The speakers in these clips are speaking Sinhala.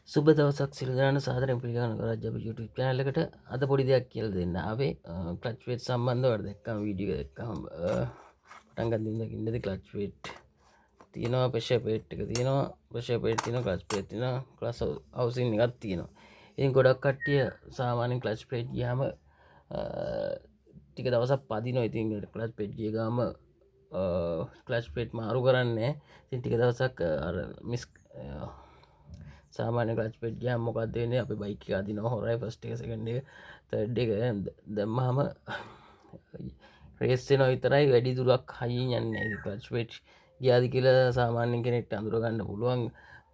සුබ දවසක් සියලු දෙනාට සාදරයෙන් පිළිගන්නවා රාජ්‍ය අපේ YouTube channel එකට. අද පොඩි දෙයක් කියලා දෙන්න ආවේ. ක්ලච් වේට් සම්බන්ධව දැක්කම වීඩියෝ එක දැක්කම පටන් ගන්න දකින්නද ක්ලච් වේට් තියෙනවා, ප්‍රෙෂර් වේට් එක තියෙනවා, ප්‍රෙෂර් වේට් තියෙනවා, ක්ලච් වේට් තියෙනවා, ක්ලච් හවුසින් එකක් තියෙනවා. ඉතින් ගොඩක් කට්ටිය සාමාන්‍යයෙන් ක්ලච් වේට් ගියාම ටික දවසක් පදිනවා. ඉතින් ක්ලච් වේට් ගිය ගාම ක්ලච් වේට් මාරු කරන්නේ. ඉතින් ටික දවසක් අර මිස් සාමාන්‍ය ක්ලච් පෙට් ගියාම මොකක්ද වෙන්නේ? අපේ බයික් එක අදිනවා හොරයි ෆස්ට් එක සෙකන්ඩ් එක තර්ඩ් එක දැම්මම රේස් වෙනවා විතරයි, වැඩි දුරක් හයියෙන් යන්නේ නැහැ. ක්ලච් පෙට් ගියාද කියලා සාමාන්‍ය කෙනෙක්ට අඳුර ගන්න පුළුවන්.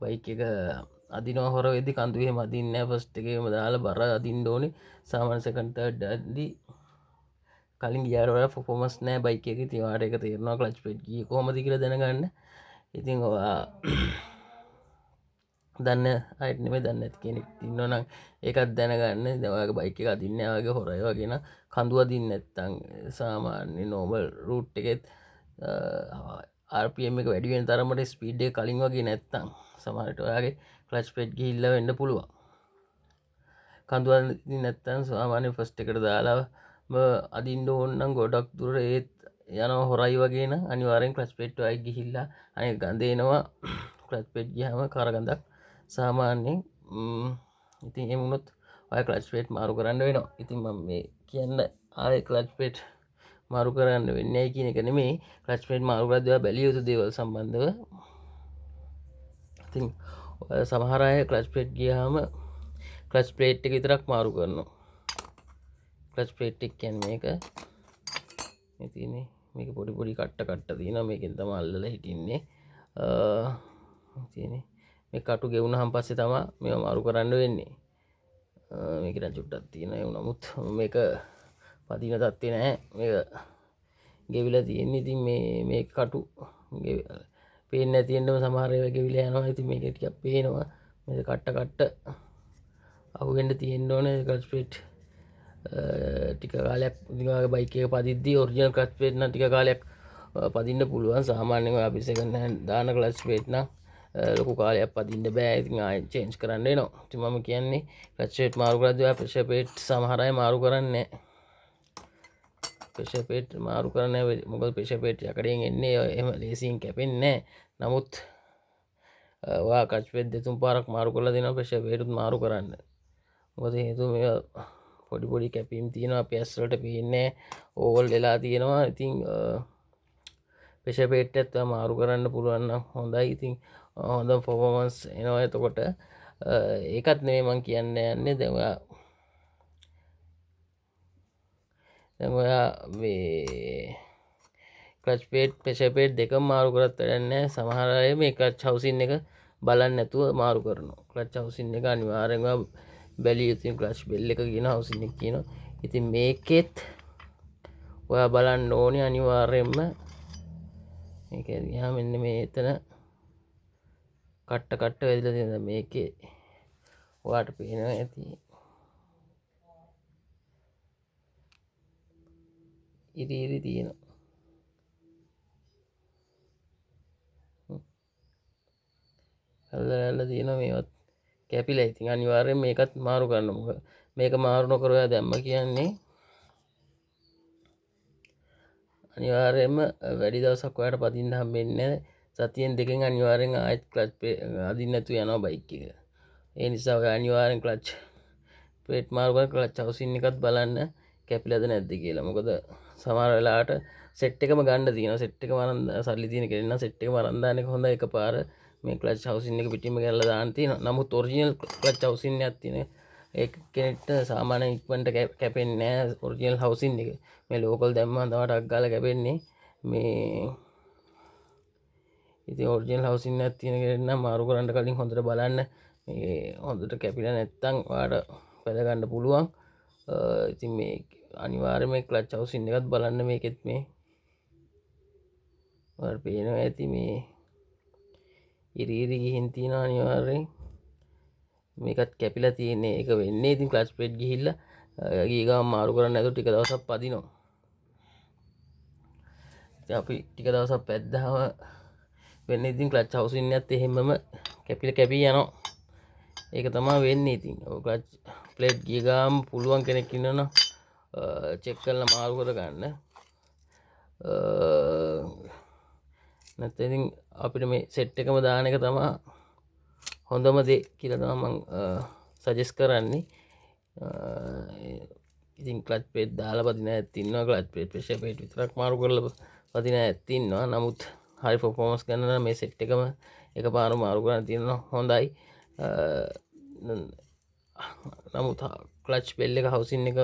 බයික් එක අදිනවා හොර වෙද්දි කඳු එහෙම අදින්නේ නැහැ. ෆස්ට් එකේම දාලා බර අදින්න ඕනේ. සාමාන්‍ය සෙකන්ඩ් තර්ඩ් අද්දි කලින් ගියාට වඩා පර්ෆෝමන්ස් නැහැ බයික් එකේ. ඉතින් ඔයාලට ඒක තේරෙනවා ක්ලච් පෙට් ගියේ කොහොමද කියලා දැනගන්න. ඉතින් ඔයා දන්න අයට නෙමෙයි, දන්නේ නැති කෙනෙක් ඉන්නවා නම් ඒකත් දැනගන්න. දැන් ඔයාගේ බයික් එක අදින්නේ ඔයාගේ හොරයි වගේ නම් කඳු අදින්න නැත්නම් සාමාන්‍ය නෝමල් රූට් එකෙත් RPM එක වැඩි වෙන තරමට ස්පීඩ් එක කලින් වගේ නැත්නම් සමහරට ඔයාගේ ක්ලච් පෙඩ් ගිහිල්ලා වෙන්න පුළුවන්. කඳු අදින්න නැත්නම් සාමාන්‍ය ෆස්ට් එකට දාලා අදින්න ඕන නම් ගොඩක් දුර ඒත් යනවා හොරයි වගේ නම් අනිවාර්යෙන් ක්ලච් පෙඩ් වයි ගිහිල්ලා අනේ ගඳ එනවා. ක්ලච් පෙඩ් ගියාම කරගඳක් සාමාන්‍යයෙන් ඉතින් එහෙම වුණොත් ඔය ක්ලච් ප්ලේට් මාරු කරන්න වෙනවා. ඉතින් මම මේ කියන්න ආයේ ක්ලච් ප්ලේට් මාරු කරන්න වෙන්නේ නැහැ කියන එක නෙමෙයි, ක්ලච් ප්ලේට් මාරු කරද්දී ඔයා බැලිය යුතු දේවල් සම්බන්ධව. ඉතින් ඔය සමහර අය ක්ලච් ප්ලේට් ගියාම ක්ලච් ප්ලේට් එක විතරක් මාරු කරනවා. ක්ලච් ප්ලේට් එක කියන්නේ මේක මේ තියෙන්නේ, මේක පොඩි පොඩි කට්ට තියෙනවා. මේකෙන් තමයි අල්ලලා හිටින්නේ. තියෙන්නේ මේ කටු ගෙවුනහම පස්සේ තමයි මේව මාරු කරන්න වෙන්නේ. මේක නම් චුට්ටක් තියෙනවා. ඒ නමුත් මේක පදින තත්ත්වේ නැහැ. මේක ගෙවිලා තියෙන්නේ. ඉතින් මේ කටු පේන්නේ නැති වෙනම සමහර ඒවා ගෙවිලා යනවා. ඉතින් මේක ටිකක් පේනවා. මේක කට්ට අහුවෙන්න තියෙන්න ඕනේ. ක්ලච් ප්ලේට් ටික කාලයක් ඉතින් ඔයාගේ බයික් එක පදිද්දී ඔරිජිනල් ක්ලච් ප්ලේට් නම් ටික කාලයක් පදින්න පුළුවන්. සාමාන්‍යයෙන් ඔය අපි සෙකන්ඩ් හෑන්ඩ් දාන ක්ලච් ප්ලේට් නම් ලොකු කාලයක් පදින්න බෑ. ඉතින් ආයෙ චේන්ජ් කරන්න වෙනවා. ඉතින් මම කියන්නේ ක්ලච් ප්ලේට් මාරු කරද්දී ඔයා ප්‍රෙෂර් ප්ලේට් සමහර අය මාරු කරන්නේ නැහැ. ප්‍රෙෂර් ප්ලේට් මාරු කරන්නේ නැහැ. මොකද ප්‍රෙෂර් ප්ලේට් යකඩයෙන් එන්නේ එහෙම ලේසියෙන් කැපෙන්නේ නැහැ. නමුත් ඔයා ක්ලච් ප්ලේට් දෙතුන් පාරක් මාරු කරලා දෙනවා ප්‍රෙෂර් ප්ලේට් මාරු කරන්න. මොකද හේතුව මේවා පොඩි කැපීම් තියෙනවා. අපි ඇස් වලට පේන්නේ ඕවල් වෙලා තියෙනවා. ඉතින් ප්‍රෙෂර් ප්ලේට් එකත් මාරු කරන්න පුළුවන් නම් හොඳයි. ඉතින් හොඳ පර්ෆෝමන්ස් එනවා. එතකොට ඒකත් නෙමෙයි මම කියන්න යන්නේ. දැන් ඔයා මේ ක්ලච් ප්ලේට් ප්‍රෙෂර් ප්ලේට් දෙකම මාරු කරත් වැඩක් නැහැ. සමහර අය මේ ක්ලච් හවුසින් එක බලන්නේ නැතුව මාරු කරනවා. ක්ලච් හවුසින් එක අනිවාර්යෙන්ම බැලිය යුතුයි. ක්ලච් බෙල් එක කියන හවුසින් එක කියනවා. ඉතින් මේකෙත් ඔයා බලන්න ඕනේ අනිවාර්යෙන්ම. මේක දිහා මෙන්න මේතන කට්ට වැදිලා තියෙනවා. මේකේ ඔයාට පේනවා ඇති ඉරි තියෙනවා. අල්ලලා තියෙනවා. මේවත් කැපිලා. ඉතින් අනිවාර්යෙන් මේකත් මාරු කරන්න. මොකද මේක මාරු නොකර ඔයා දැම්ම කියන්නේ අනිවාර්යෙන්ම වැඩි දවසක් ඔයාට පදින්න හම්බෙන්නේ නැහැ. සතියෙන් දෙකෙන් අනිවාර්යෙන් ආයෙත් ක්ලච් අදින්න නැතුව යනවා බයික් එක. ඒ නිසා ඔයා අනිවාර්යෙන් ක්ලච් ප්ලේට් මාරු කරලා ක්ලච් හවුසින් එකත් බලන්න කැපිලාද නැද්ද කියලා. මොකද සමහර වෙලාවට සෙට් එකම ගන්න තියෙනවා. සෙට් එකම අරන් සල්ලි තියෙන කෙනෙක් නම් සෙට් එකම අරන් දාන එක හොඳයි. එකපාර මේ ක්ලච් හවුසින් එක පිටින්ම ගල්ලා දාන්න තියෙනවා. නමුත් ඔරිජිනල් ක්ලච් හවුසින් එකක් තියෙන ඒ කෙනෙක්ට සාමාන්‍යයෙන් ඉක්මනට කැපෙන්නේ නැහැ ඔරිජිනල් හවුසින් එක. මේ ලෝකල් දැම්මම තමයි ටක් ගාලා කැපෙන්නේ. මේ ඉතින් ඔරිජිනල් හවුසින් එකක් තියෙන කෙනෙක් නම් මාරු කරන්න කලින් හොඳට බලන්න. මේ හොඳට කැපිලා නැත්තම් ඔයාට පැද ගන්න පුළුවන්. ඉතින් මේ අනිවාර්යයෙන්ම මේ ක්ලච් හවුසින් එකත් බලන්න. මේකෙත් මේ ඔයාලට පේනවා ඇති මේ ඉරි ගිහින් තියෙනවා. අනිවාර්යෙන් මේකත් කැපිලා තියෙන්නේ. ඒක වෙන්නේ ඉතින් ක්ලච් ප්ලේට් ගිහිල්ලා ගිය ගමන් මාරු කරන්න නැතුව ටික දවසක් පදිනවා. ඉතින් අපි ටික දවසක් පැද්දාම වෙන්නේ ඉතින් ක්ලච් හවුසින් එකත් එහෙමම කැපි යනවා. ඒක තමා වෙන්නේ. ඉතින් ක්ලච් ප්ලේට් ගිය ගාම පුළුවන් කෙනෙක් ඉන්නවනම් චෙක් කරලා මාරු කරගන්න. නැත්නම් ඉතින් අපිට මේ සෙට් එකම දාන එක තමා හොඳම දේ කියලා තමයි මම සජෙස්ට් කරන්නේ. ඉතින් ක්ලච් ප්ලේට් දාලා පදින අයත් ඉන්නවා, ක්ලච් ප්ලේට් ප්‍රෙෂර් ප්ලේට් විතරක් මාරු කරලා පදින අයත් ඉන්නවා. නමුත් හරි පර්ෆෝමන්ස් ගන්න නම් මේ සෙට් එකම එකපාරම මාරු කරන්න තියෙනවා හොඳයි. නමුත් ක්ලච් බෙල් එක හවුසින් එක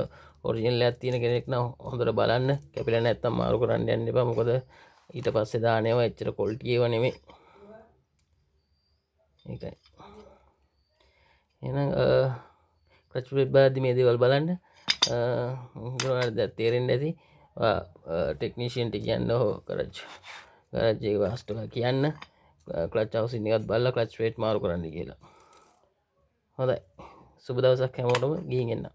ඔරිජිනල් එකක් තියෙන කෙනෙක් නම් හොඳට බලන්න. කැපිලා නැත්තම් මාරු කරන්න යන්න එපා. මොකද ඊට පස්සේ දාන ඒවා එච්චර ක්වොලිටි ඒවා නෙමෙයි. ඒකයි. එහෙනම් ක්ලච් ප්ලේට් බලද්දි මේ දේවල් බලන්න. ඔයාලට තේරෙන්න ඇති. ටෙක්නීෂියන්ට කියන්න හෝ ගරාජ් එකේ වාස්තුව කියන්න ක්ලච් හවුසින් එකත් බලලා ක්ලච් ප්ලේට් මාරු කරන්න කියලා. හොඳයි. සුබ දවසක් හැමෝටම. ගිහින් එන්න.